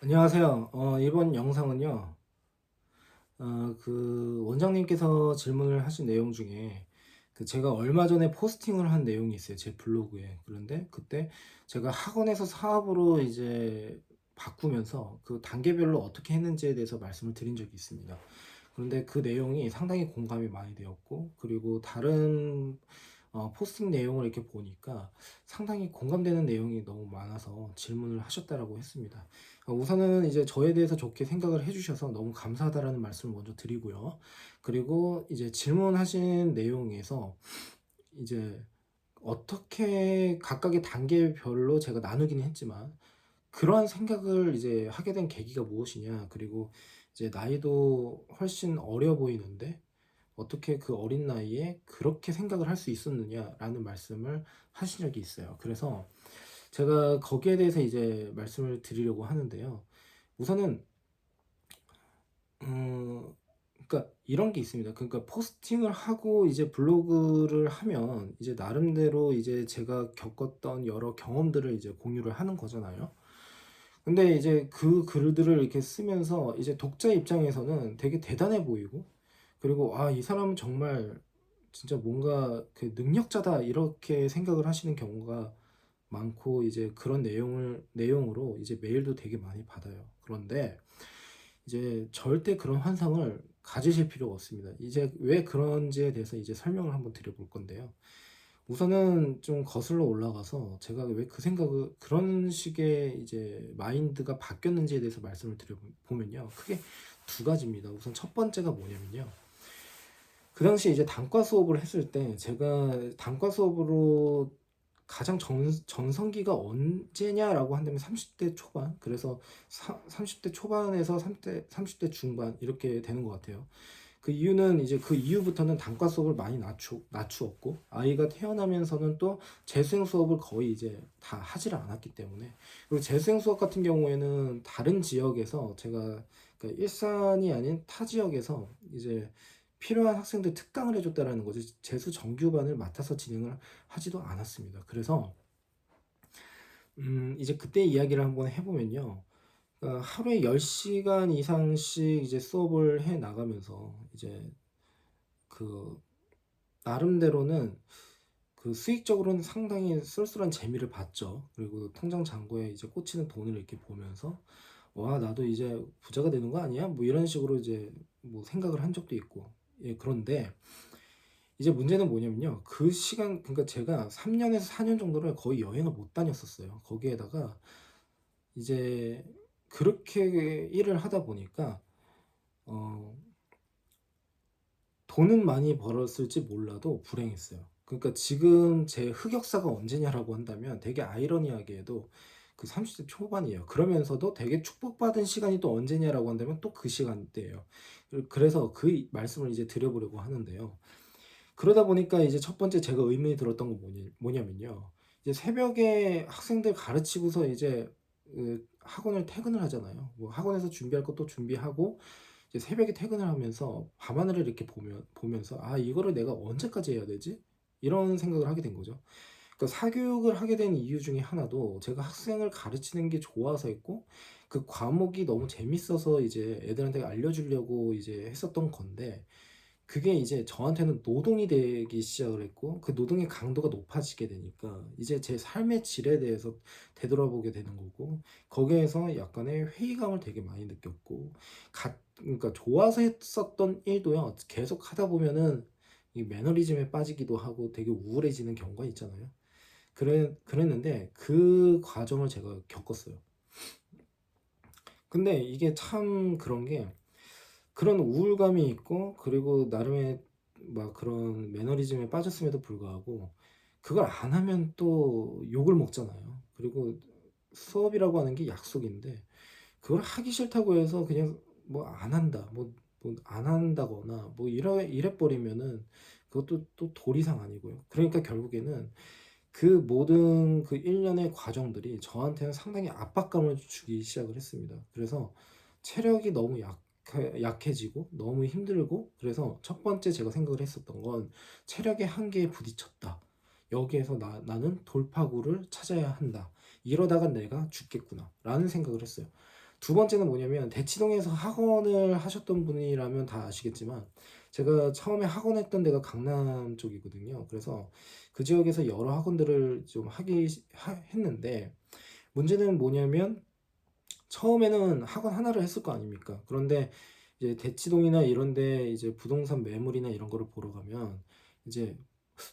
안녕하세요. 이번 영상은요, 원장님께서 질문을 하신 내용 중에 제가 얼마 전에 포스팅을 한 내용이 있어요. 제 블로그에. 그런데 그때 제가 학원에서 사업으로 이제 바꾸면서 그 단계별로 어떻게 했는지에 대해서 말씀을 드린 적이 있습니다. 그런데 그 내용이 상당히 공감이 많이 되었고, 그리고 다른 포스팅 내용을 이렇게 보니까 상당히 공감되는 내용이 너무 많아서 질문을 하셨다라고 했습니다. 우선은 이제 저에 대해서 좋게 생각을 해주셔서 너무 감사하다라는 말씀을 먼저 드리고요. 그리고 이제 질문하신 내용에서 이제 어떻게 각각의 단계별로 제가 나누기는 했지만 그러한 생각을 이제 하게 된 계기가 무엇이냐, 그리고 이제 나이도 훨씬 어려 보이는데 어떻게 그 어린 나이에 그렇게 생각을 할 수 있었느냐라는 말씀을 하신 적이 있어요. 그래서 제가 거기에 대해서 이제 말씀을 드리려고 하는데요. 우선은 그러니까 이런 게 있습니다. 그러니까 포스팅을 하고 이제 블로그를 하면 이제 나름대로 이제 제가 겪었던 여러 경험들을 이제 공유를 하는 거잖아요. 근데 이제 그 글들을 이렇게 쓰면서 이제 독자 입장에서는 되게 대단해 보이고, 그리고 '아 이 사람은 정말 진짜 뭔가 그 능력자다.' 이렇게 생각을 하시는 경우가 많고, 이제 그런 내용으로 이제 메일도 되게 많이 받아요. 그런데 이제 절대 그런 환상을 가지실 필요가 없습니다. 이제 왜 그런지에 대해서 이제 설명을 한번 드려 볼 건데요. 우선은 좀 거슬러 올라가서 제가 왜 그 생각을 그런 식의 이제 마인드가 바뀌었는지에 대해서 말씀을 드려 보면요. 크게 두 가지입니다. 우선 첫 번째가 뭐냐면요. 그 당시에 이제 단과 수업을 했을 때 제가 단과 수업으로 가장 전성기가 언제냐라고 한다면 30대 초반. 그래서 30대 초반에서 30대 중반 이렇게 되는 것 같아요. 그 이유는 이제 그 이후부터는 단과 수업을 많이 낮추었고, 아이가 태어나면서는 또 재수행 수업을 거의 이제 다 하지를 않았기 때문에. 그리고 재수행 수업 같은 경우에는 다른 지역에서 제가, 그러니까 일산이 아닌 타 지역에서 이제 필요한 학생들 특강을 해줬다라는 거지, 재수 정규반을 맡아서 진행을 하지도 않았습니다. 그래서 이제 그때 이야기를 한번 해보면요. 하루에 10시간 이상씩 이제 수업을 해 나가면서 이제 그 나름대로는 그 수익적으로는 상당히 쏠쏠한 재미를 봤죠. 그리고 통장 잔고에 이제 꽂히는 돈을 이렇게 보면서 와 나도 이제 부자가 되는 거 아니야? 뭐 이런 식으로 이제 뭐 생각을 한 적도 있고. 예, 그런데 이제 문제는 뭐냐면요. 그 시간, 그러니까 제가 3년에서 4년 정도를 거의 여행을 못 다녔었어요. 거기에다가 이제 그렇게 일을 하다 보니까 어 돈은 많이 벌었을지 몰라도 불행했어요. 그러니까 지금 제 흑역사가 언제냐라고 한다면 되게 아이러니하게도 그 30대 초반이에요. 그러면서도 되게 축복받은 시간이 또 언제냐라고 한다면 또 그 시간대예요. 그래서 그 말씀을 이제 드려보려고 하는데요. 그러다 보니까 이제 첫 번째 제가 의문이 들었던 건 뭐냐면요. 이제 새벽에 학생들 가르치고서 이제 학원을 퇴근을 하잖아요. 뭐 학원에서 준비할 것도 준비하고 이제 새벽에 퇴근을 하면서 밤하늘을 이렇게 보면서 '아 이거를 내가 언제까지 해야 되지?' 이런 생각을 하게 된 거죠. 그러니까 사교육을 하게 된 이유 중에 하나도 제가 학생을 가르치는 게 좋아서였고, 그 과목이 너무 재밌어서 이제 애들한테 알려주려고 이제 했었던 건데, 그게 이제 저한테는 노동이 되기 시작을 했고, 그 노동의 강도가 높아지게 되니까 이제 제 삶의 질에 대해서 되돌아보게 되는 거고, 거기에서 약간의 회의감을 되게 많이 느꼈고, 그러니까 좋아서 했었던 일도요 계속 하다 보면은 이 매너리즘에 빠지기도 하고 되게 우울해지는 경우가 있잖아요. 그랬는데 그 과정을 제가 겪었어요. 근데 이게 참 그런 게, 그런 우울감이 있고 그리고 나름의 막 그런 매너리즘에 빠졌음에도 불구하고 그걸 안 하면 또 욕을 먹잖아요. 그리고 수업이라고 하는 게 약속인데 그걸 하기 싫다고 해서 그냥 뭐 안 한다, 뭐 안 한다거나 뭐 이래 버리면은 그것도 또 도리상 아니고요. 그러니까 결국에는 그 모든 그 일련의 과정들이 저한테는 상당히 압박감을 주기 시작을 했습니다. 그래서 체력이 너무 약해지고 너무 힘들고, 그래서 첫 번째 제가 생각을 했었던 건 '체력의 한계에 부딪혔다. 여기에서 나는 돌파구를 찾아야 한다. 이러다가 내가 죽겠구나.'라는 생각을 했어요. 두 번째는 뭐냐면 대치동에서 학원을 하셨던 분이라면 다 아시겠지만 제가 처음에 학원했던 데가 강남 쪽이거든요. 그래서 그 지역에서 여러 학원들을 좀 했는데 문제는 뭐냐면 처음에는 학원 하나를 했을 거 아닙니까? 그런데 이제 대치동이나 이런 데 이제 부동산 매물이나 이런 거를 보러 가면 이제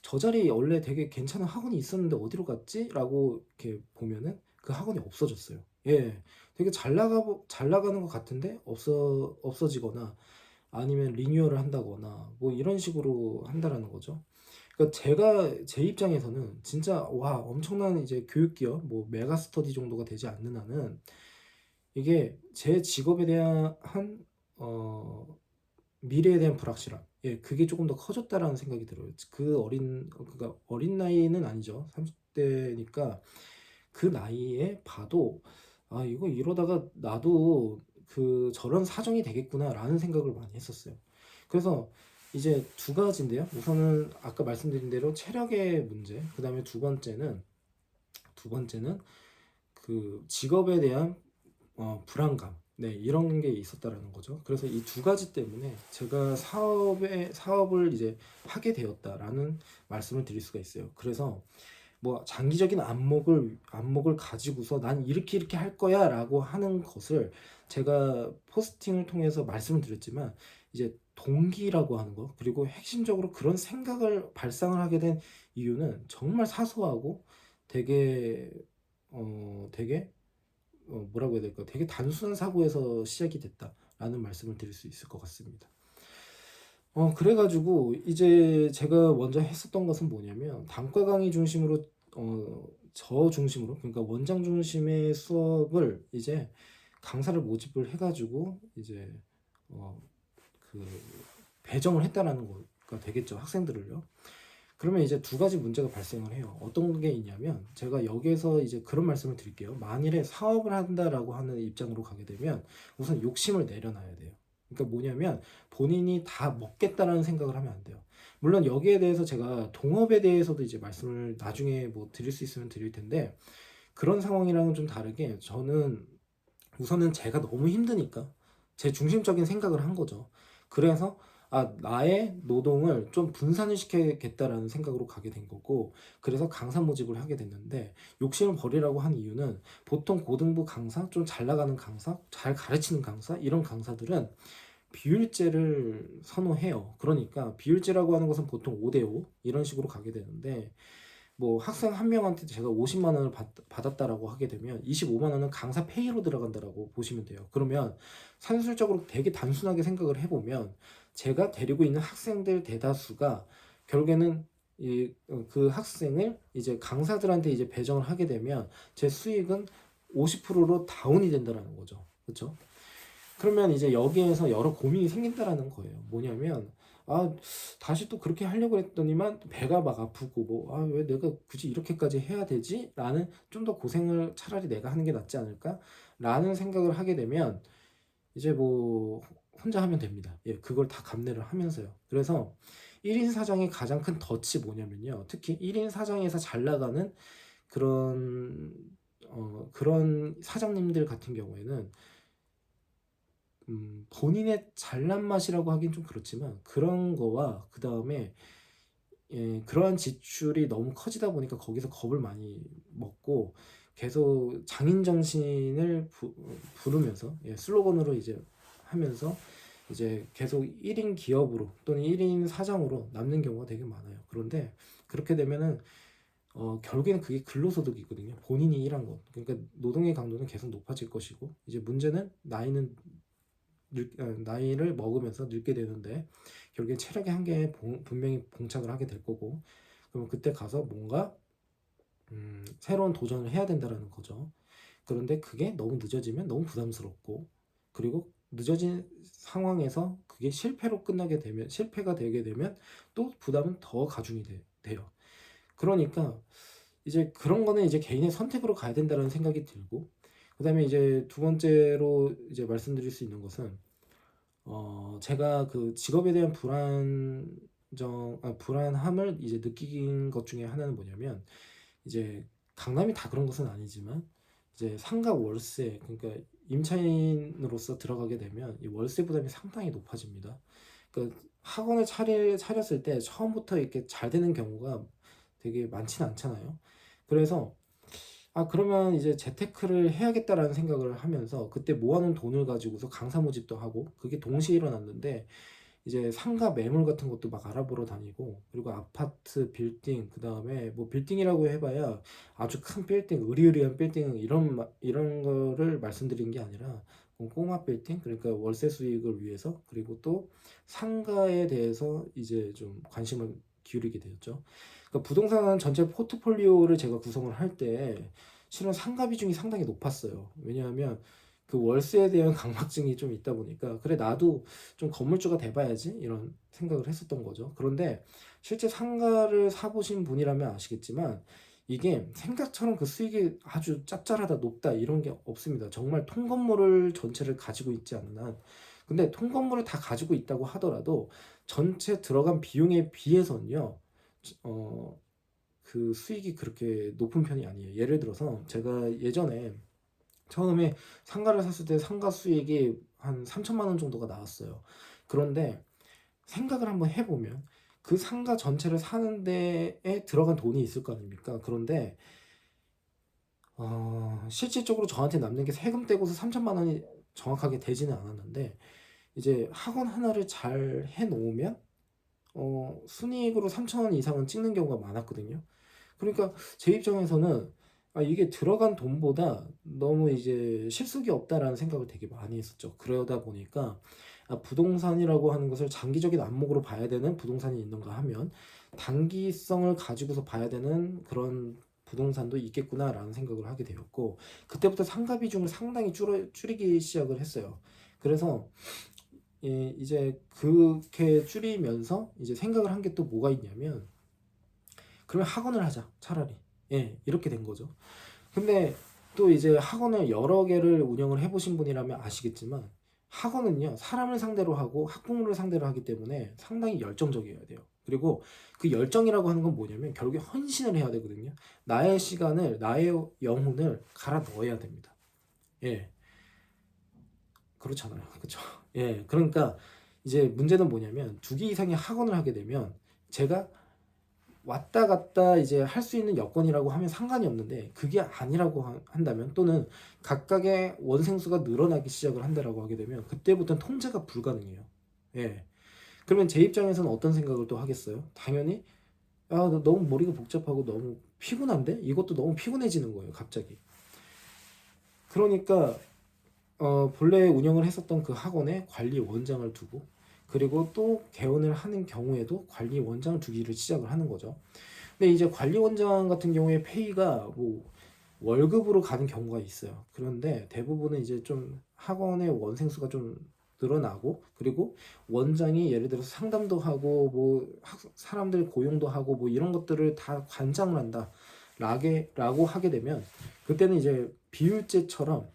저 자리에 원래 되게 괜찮은 학원이 있었는데 어디로 갔지? 라고 이렇게 보면은 그 학원이 없어졌어요. 예. 되게 잘 나가는 것 같은데 없어지거나 아니면 리뉴얼을 한다거나 뭐 이런 식으로 한다라는 거죠. 그러니까 제가 제 입장에서는 진짜 와 엄청난 이제 교육기업 뭐 메가스터디 정도가 되지 않는 한은 이게 제 직업에 대한 어 미래에 대한 불확실함. 예, 그게 조금 더 커졌다라는 생각이 들어요. 그러니까 어린 나이는 아니죠. 30 대니까 그 나이에 봐도 '아 이거 이러다가 나도 저런 사정이 되겠구나.'라는 생각을 많이 했었어요. 그래서 이제 두 가지인데요. 우선은 아까 말씀드린 대로 체력의 문제, 그다음에 두 번째는 그 직업에 대한 불안감. 네, 이런 게 있었다라는 거죠. 그래서 이 두 가지 때문에 제가 사업을 이제 하게 되었다라는 말씀을 드릴 수가 있어요. 그래서 뭐 장기적인 안목을 가지고서 난 이렇게 할 거야라고 하는 것을 제가 포스팅을 통해서 말씀을 드렸지만 이제 동기라고 하는 거 그리고 핵심적으로 그런 생각을 발상을 하게 된 이유는 정말 사소하고 되게 되게 뭐라고 해야 될까? 되게 단순한 사고에서 시작이 됐다라는 말씀을 드릴 수 있을 것 같습니다. 그래가지고 이제 제가 먼저 했었던 것은 뭐냐면 단과 강의 중심으로 저 중심으로 그러니까 원장 중심의 수업을 이제 강사를 모집을 해가지고 이제 어, 그 배정을 했다라는 거가 되겠죠. 학생들을요. 그러면 이제 두 가지 문제가 발생을 해요. 어떤 게 있냐면 제가 여기에서 이제 그런 말씀을 드릴게요. 만일에 사업을 한다라고 하는 입장으로 가게 되면 우선 욕심을 내려놔야 돼요. 그러니까 뭐냐면 본인이 다 먹겠다라는 생각을 하면 안 돼요. 물론 여기에 대해서 제가 동업에 대해서도 이제 말씀을 나중에 뭐 드릴 수 있으면 드릴 텐데 그런 상황이랑은 좀 다르게 저는 우선은 제가 너무 힘드니까 제 중심적인 생각을 한 거죠. 그래서 나의 노동을 좀 분산을 시켜야겠다라는 생각으로 가게 된 거고, 그래서 강사 모집을 하게 됐는데, 욕심을 버리라고 한 이유는 보통 고등부 강사, 좀 잘 나가는 강사, 잘 가르치는 강사, 이런 강사들은 비율제를 선호해요. 그러니까 비율제라고 하는 것은 보통 5대5 이런 식으로 가게 되는데, 뭐 학생 한 명한테 제가 50만 원을 받았다라고 하게 되면 25만 원은 강사 페이로 들어간다라고 보시면 돼요. 그러면 산술적으로 되게 단순하게 생각을 해보면 제가 데리고 있는 학생들 대다수가 결국에는 그 학생을 이제 강사들한테 이제 배정을 하게 되면 제 수익은 50%로 다운이 된다라는 거죠. 그렇죠? 그러면 이제 여기에서 여러 고민이 생긴다라는 거예요. 뭐냐면 다시 또 그렇게 하려고 했더니만 배가 막 아프고 뭐 왜 내가 굳이 이렇게까지 해야 되지? 라는 좀 더 고생을 차라리 내가 하는 게 낫지 않을까? 라는 생각을 하게 되면 이제 뭐 혼자 하면 됩니다. 예, 그걸 다 감내를 하면서요. 그래서 1인 사장의 가장 큰 덫이 뭐냐면요. 특히 1인 사장에서 잘 나가는 그런 그런 사장님들 같은 경우에는 본인의 잘난 맛이라고 하긴 좀 그렇지만 그런 거와 그 다음에 그러한 지출이 너무 커지다 보니까 거기서 겁을 많이 먹고 계속 장인 정신을 부르면서 슬로건으로 이제 하면서 이제 계속 1인 기업으로 또는 1인 사장으로 남는 경우가 되게 많아요. 그런데 그렇게 되면은 결국에는 그게 근로소득이거든요. 본인이 일한 것. 그러니까 노동의 강도는 계속 높아질 것이고 이제 문제는 나이를 먹으면서 늙게 되는데 결국엔 체력의 한계에 분명히 봉착을 하게 될 거고 그러면 그때 가서 뭔가 새로운 도전을 해야 된다라는 거죠. 그런데 그게 너무 늦어지면 너무 부담스럽고 그리고 늦어진 상황에서 그게 실패가 되게 되면 또 부담은 더 가중이 돼요. 그러니까 이제 그런 거는 이제 개인의 선택으로 가야 된다는 생각이 들고 그다음에 이제 두 번째로 이제 말씀드릴 수 있는 것은 제가 그 직업에 대한 불안함을 이제 느낀 것 중에 하나는 뭐냐면, 이제 강남이 다 그런 것은 아니지만, 이제 상가 월세, 그러니까 임차인으로서 들어가게 되면 이 월세 부담이 상당히 높아집니다. 그러니까 학원을 차렸을 때 처음부터 이렇게 잘 되는 경우가 되게 많지는 않잖아요. 그래서 그러면 이제 재테크를 해야겠다라는 생각을 하면서 그때 모아놓은 돈을 가지고서 강사 모집도 하고 그게 동시에 일어났는데, 이제 상가 매물 같은 것도 막 알아보러 다니고, 그리고 아파트 빌딩, 그 다음에 뭐 빌딩이라고 해봐야 아주 큰 빌딩, 으리으리한 빌딩, 이런 거를 말씀드린 게 아니라 꼬마 빌딩, 그러니까 월세 수익을 위해서, 그리고 또 상가에 대해서 이제 좀 관심을 기울이게 되었죠. 그러니까 부동산 전체 포트폴리오를 제가 구성을 할 때 실은 상가 비중이 상당히 높았어요. 왜냐하면 그 월세에 대한 강박증이 좀 있다 보니까, 그래 나도 좀 건물주가 돼봐야지 이런 생각을 했었던 거죠. 그런데 실제 상가를 사보신 분이라면 아시겠지만 이게 생각처럼 그 수익이 아주 짭짤하다, 높다 이런 게 없습니다. 정말 통건물을 전체를 가지고 있지 않는 한. 근데 통건물을 다 가지고 있다고 하더라도 전체 들어간 비용에 비해서는요, 어, 그 수익이 그렇게 높은 편이 아니에요. 예를 들어서 제가 예전에 처음에 상가를 샀을 때 상가 수익이 한 3천만 원 정도가 나왔어요. 그런데 생각을 한번 해보면 그 상가 전체를 사는 데에 들어간 돈이 있을 거 아닙니까? 그런데 실질적으로 저한테 남는 게 세금 떼고서 3천만 원이 정확하게 되지는 않았는데, 이제 학원 하나를 잘 해놓으면 순이익으로 3천 원 이상은 찍는 경우가 많았거든요. 그러니까 제 입장에서는 이게 들어간 돈보다 너무 이제 실속이 없다라는 생각을 되게 많이 했었죠. 그러다 보니까 부동산이라고 하는 것을 장기적인 안목으로 봐야 되는 부동산이 있는가 하면 단기성을 가지고서 봐야 되는 그런 부동산도 있겠구나라는 생각을 하게 되었고, 그때부터 상가 비중을 상당히 줄이기 시작을 했어요. 그래서 이제 그렇게 줄이면서 이제 생각을 한 게 또 뭐가 있냐면, 그러면 학원을 하자 차라리, 이렇게 된 거죠. 근데 또 이제 학원을 여러 개를 운영을 해보신 분이라면 아시겠지만 학원은요, 사람을 상대로 하고 학부모를 상대로 하기 때문에 상당히 열정적이어야 돼요. 그리고 그 열정이라고 하는 건 뭐냐면 결국에 헌신을 해야 되거든요. 나의 시간을, 나의 영혼을 갈아 넣어야 됩니다. 예, 그렇잖아요. 그렇죠. 예, 그러니까 이제 문제는 뭐냐면 2개 이상의 학원을 하게 되면 제가 왔다 갔다 이제 할 수 있는 여건이라고 하면 상관이 없는데, 그게 아니라고 한다면, 또는 각각의 원생수가 늘어나기 시작을 한다라고 하게 되면 그때부터는 통제가 불가능해요. 예. 그러면 제 입장에서는 어떤 생각을 또 하겠어요? 당연히 나 너무 머리가 복잡하고 너무 피곤한데, 이것도 너무 피곤해지는 거예요, 갑자기. 그러니까 본래 운영을 했었던 그 학원에 관리원장을 두고, 그리고 또 개원을 하는 경우에도 관리원장을 두기를 시작을 하는 거죠. 근데 이제 관리원장 같은 경우에 페이가 뭐 월급으로 가는 경우가 있어요. 그런데 대부분은 이제 좀 학원의 원생수가 좀 늘어나고, 그리고 원장이 예를 들어서 상담도 하고 뭐 사람들 고용도 하고 뭐 이런 것들을 다 관장을 한다 라고 하게 되면, 그때는 이제 비율제처럼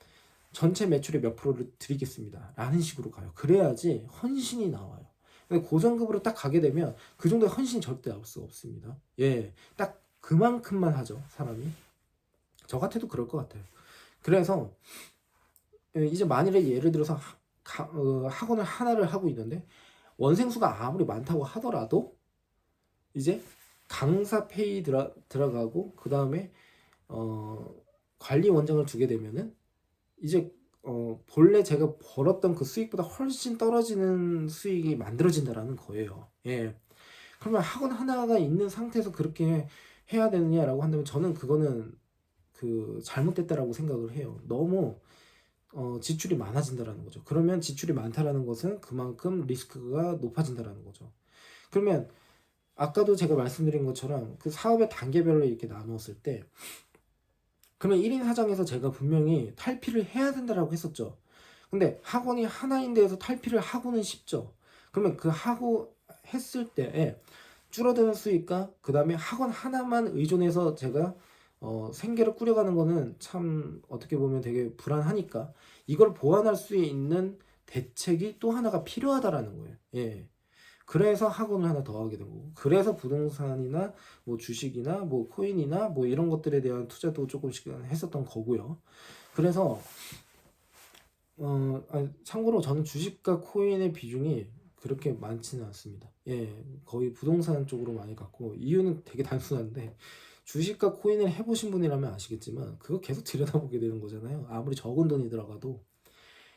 전체 매출의 몇 프로를 드리겠습니다 라는 식으로 가요. 그래야지 헌신이 나와요. 고정급으로 딱 가게 되면 그 정도의 헌신이 절대 나올 수가 없습니다. 예, 딱 그만큼만 하죠, 사람이. 저 같아도 그럴 것 같아요. 그래서 이제 만일에 예를 들어서 학원을 하나를 하고 있는데 원생수가 아무리 많다고 하더라도 이제 강사 페이 들어가고, 그 다음에 관리 원장을 두게 되면은 이제 본래 제가 벌었던 그 수익보다 훨씬 떨어지는 수익이 만들어진다라는 거예요. 예. 그러면 학원 하나가 있는 상태에서 그렇게 해야 되느냐라고 한다면 저는 그거는 그 잘못됐다라고 생각을 해요. 너무 지출이 많아진다라는 거죠. 그러면 지출이 많다라는 것은 그만큼 리스크가 높아진다라는 거죠. 그러면 아까도 제가 말씀드린 것처럼 그 사업의 단계별로 이렇게 나누었을 때, 그러면 1인 사장에서 제가 분명히 탈피를 해야 된다라고 했었죠. 근데 학원이 하나인 데에서 탈피를 하고는 싶죠. 그러면 그 하고 했을 때에 줄어드는 수익과 그 다음에 학원 하나만 의존해서 제가 생계를 꾸려가는 거는 참 어떻게 보면 되게 불안하니까 이걸 보완할 수 있는 대책이 또 하나가 필요하다라는 거예요. 예. 그래서 학원을 하나 더 하게 된 거고, 그래서 부동산이나 뭐 주식이나 뭐 코인이나 뭐 이런 것들에 대한 투자도 조금씩 했었던 거고요. 그래서 참고로 저는 주식과 코인의 비중이 그렇게 많지는 않습니다. 예, 거의 부동산 쪽으로 많이 갔고, 이유는 되게 단순한데, 주식과 코인을 해보신 분이라면 아시겠지만 그거 계속 들여다보게 되는 거잖아요. 아무리 적은 돈이 들어가도.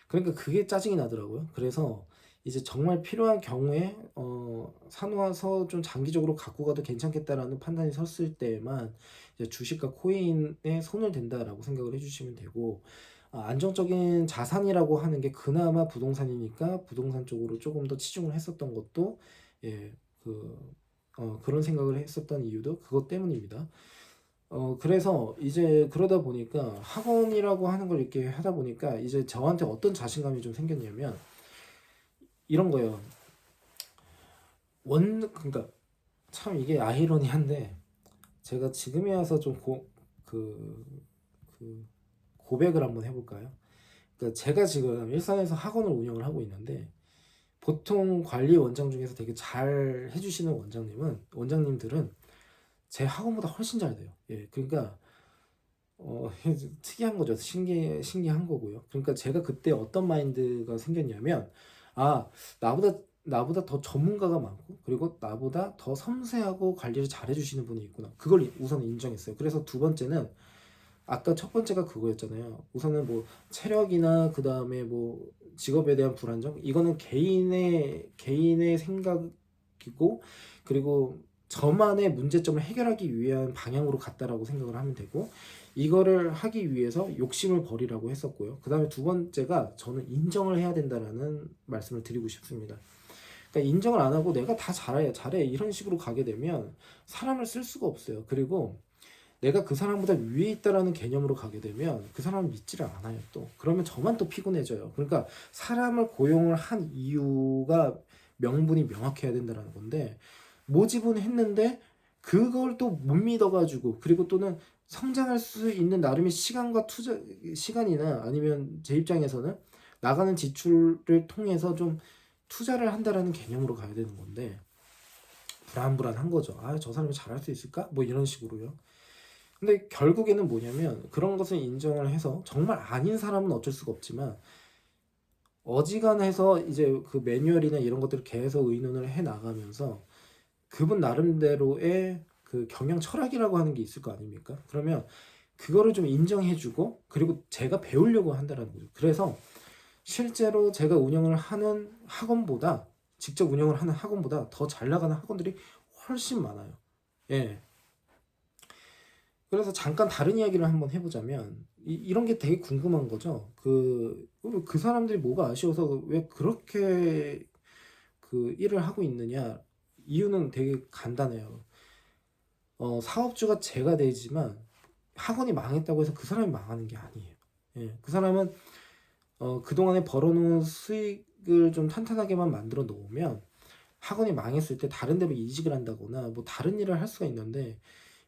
그러니까 그게 짜증이 나더라고요. 그래서 이제 정말 필요한 경우에 사놓아서 좀 장기적으로 갖고 가도 괜찮겠다라는 판단이 섰을 때만 이제 주식과 코인에 손을 댄다라고 생각을 해주시면 되고, 안정적인 자산이라고 하는 게 그나마 부동산이니까 부동산 쪽으로 조금 더 치중을 했었던 것도, 예, 그런 생각을 했었던 이유도 그것 때문입니다. 그래서 이제 그러다 보니까 학원이라고 하는 걸 이렇게 하다 보니까 이제 저한테 어떤 자신감이 좀 생겼냐면 이런 거예요. 그러니까 참 이게 아이러니한데, 제가 지금에 와서 좀 그, 그 고백을 한번 해볼까요? 그러니까 제가 지금 일산에서 학원을 운영을 하고 있는데, 보통 관리 원장 중에서 되게 잘 해주시는 원장님들은 제 학원보다 훨씬 잘 돼요. 예, 그러니까 특이한 거죠. 신기한 거고요. 그러니까 제가 그때 어떤 마인드가 생겼냐면, 아, 나보다 더 전문가가 많고, 그리고 나보다 더 섬세하고 관리를 잘 해주시는 분이 있구나. 그걸 우선 인정했어요. 그래서 두 번째는, 아까 첫 번째가 그거였잖아요. 우선은 뭐 체력이나 그 다음에 뭐 직업에 대한 불안정, 이거는 개인의 생각이고, 그리고 저만의 문제점을 해결하기 위한 방향으로 갔다라고 생각을 하면 되고, 이거를 하기 위해서 욕심을 버리라고 했었고요. 그 다음에 두 번째가 저는 인정을 해야 된다라는 말씀을 드리고 싶습니다. 그러니까 인정을 안 하고 내가 다 잘해 이런 식으로 가게 되면 사람을 쓸 수가 없어요. 그리고 내가 그 사람보다 위에 있다라는 개념으로 가게 되면 그 사람을 믿지를 않아요. 또 그러면 저만 또 피곤해져요. 그러니까 사람을 고용을 한 이유가 명분이 명확해야 된다라는 건데, 모집은 했는데 그걸 또 못 믿어가지고, 그리고 또는 성장할 수 있는 나름의 시간이나 아니면 제 입장에서는 나가는 지출을 통해서 좀 투자를 한다라는 개념으로 가야 되는 건데, 불안불안한 거죠. 아, 저 사람이 잘할 수 있을까? 뭐 이런 식으로요. 근데 결국에는 뭐냐면, 그런 것을 인정을 해서 정말 아닌 사람은 어쩔 수가 없지만 어지간해서 이제 그 매뉴얼이나 이런 것들을 계속 의논을 해 나가면서 그분 나름대로의 그 경영 철학이라고 하는 게 있을 거 아닙니까? 그러면 그거를 좀 인정해주고, 그리고 제가 배우려고 한다라는 거죠. 그래서 실제로 제가 직접 운영을 하는 학원보다 더 잘 나가는 학원들이 훨씬 많아요. 예. 그래서 잠깐 다른 이야기를 한번 해보자면, 이런 게 되게 궁금한 거죠. 그 사람들이 뭐가 아쉬워서 왜 그렇게 그 일을 하고 있느냐. 이유는 되게 간단해요. 사업주가 제가 되지만 학원이 망했다고 해서 그 사람이 망하는 게 아니에요. 예, 그 사람은 그동안에 벌어놓은 수익을 좀 탄탄하게만 만들어 놓으면 학원이 망했을 때 다른 데로 이직을 한다거나 뭐 다른 일을 할 수가 있는데,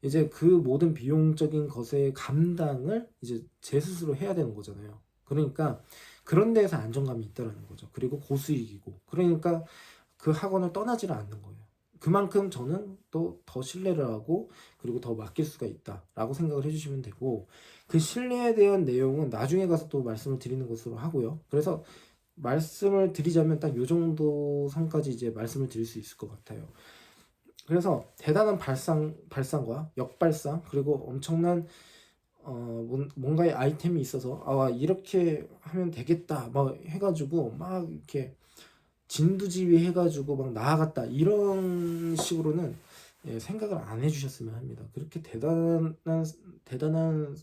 이제 그 모든 비용적인 것의 감당을 이제 제 스스로 해야 되는 거잖아요. 그러니까 그런 데에서 안정감이 있다라는 거죠. 그리고 고수익이고, 그러니까 그 학원을 떠나지를 않는 거예요. 그만큼 저는 또 더 신뢰를 하고, 그리고 더 맡길 수가 있다라고 생각을 해주시면 되고, 그 신뢰에 대한 내용은 나중에 가서 또 말씀을 드리는 것으로 하고요. 그래서 말씀을 드리자면 딱 요 정도 선까지 이제 말씀을 드릴 수 있을 것 같아요. 그래서 대단한 발상과 역발상, 그리고 엄청난 뭔가의 아이템이 있어서 이렇게 하면 되겠다 막 해가지고 막 이렇게 진두지휘 해가지고 막 나아갔다 이런 식으로는, 예, 생각을 안 해주셨으면 합니다. 그렇게 대단한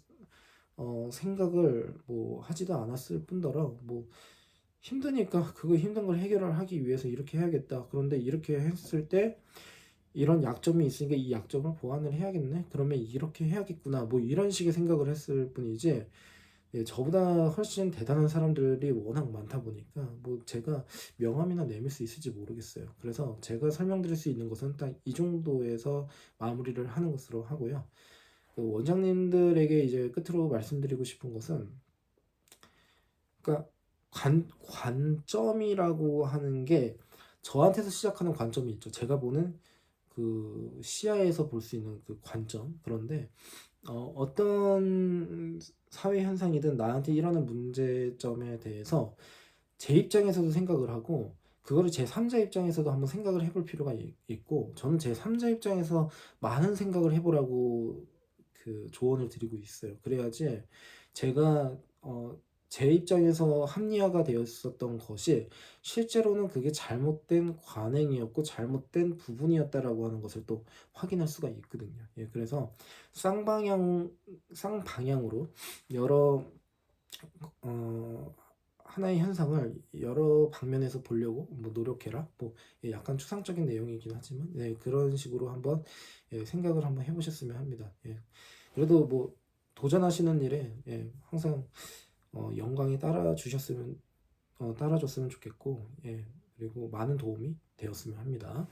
생각을 뭐 하지도 않았을 뿐더러, 뭐 힘드니까 그거 힘든 걸 해결을 하기 위해서 이렇게 해야겠다. 그런데 이렇게 했을 때 이런 약점이 있으니까 이 약점을 보완을 해야겠네. 그러면 이렇게 해야겠구나. 뭐 이런 식의 생각을 했을 뿐이지, 예, 저보다 훨씬 대단한 사람들이 워낙 많다 보니까 뭐 제가 명함이나 내밀 수 있을지 모르겠어요. 그래서 제가 설명드릴 수 있는 것은 딱 이 정도에서 마무리를 하는 것으로 하고요. 그 원장님들에게 이제 끝으로 말씀드리고 싶은 것은, 그러니까 관점이라고 하는 게 저한테서 시작하는 관점이 있죠. 제가 보는 그 시야에서 볼 수 있는 그 관점. 그런데 어떤 사회 현상이든 나한테 일어나는 문제점에 대해서 제 입장에서도 생각을 하고 그거를 제3자 입장에서도 한번 생각을 해볼 필요가 있고, 저는 제3자 입장에서 많은 생각을 해보라고 그 조언을 드리고 있어요. 그래야지 제가 제 입장에서 합리화가 되었었던 것이 실제로는 그게 잘못된 관행이었고 잘못된 부분이었다라고 하는 것을 또 확인할 수가 있거든요. 예, 그래서 쌍방향으로 여러 하나의 현상을 여러 방면에서 보려고 뭐 노력해라. 뭐 예, 약간 추상적인 내용이긴 하지만 네, 그런 식으로 한번 예, 생각을 한번 해보셨으면 합니다. 예. 그래도 뭐 도전하시는 일에 예, 항상 영광이 따라줬으면 좋겠고 예, 그리고 많은 도움이 되었으면 합니다.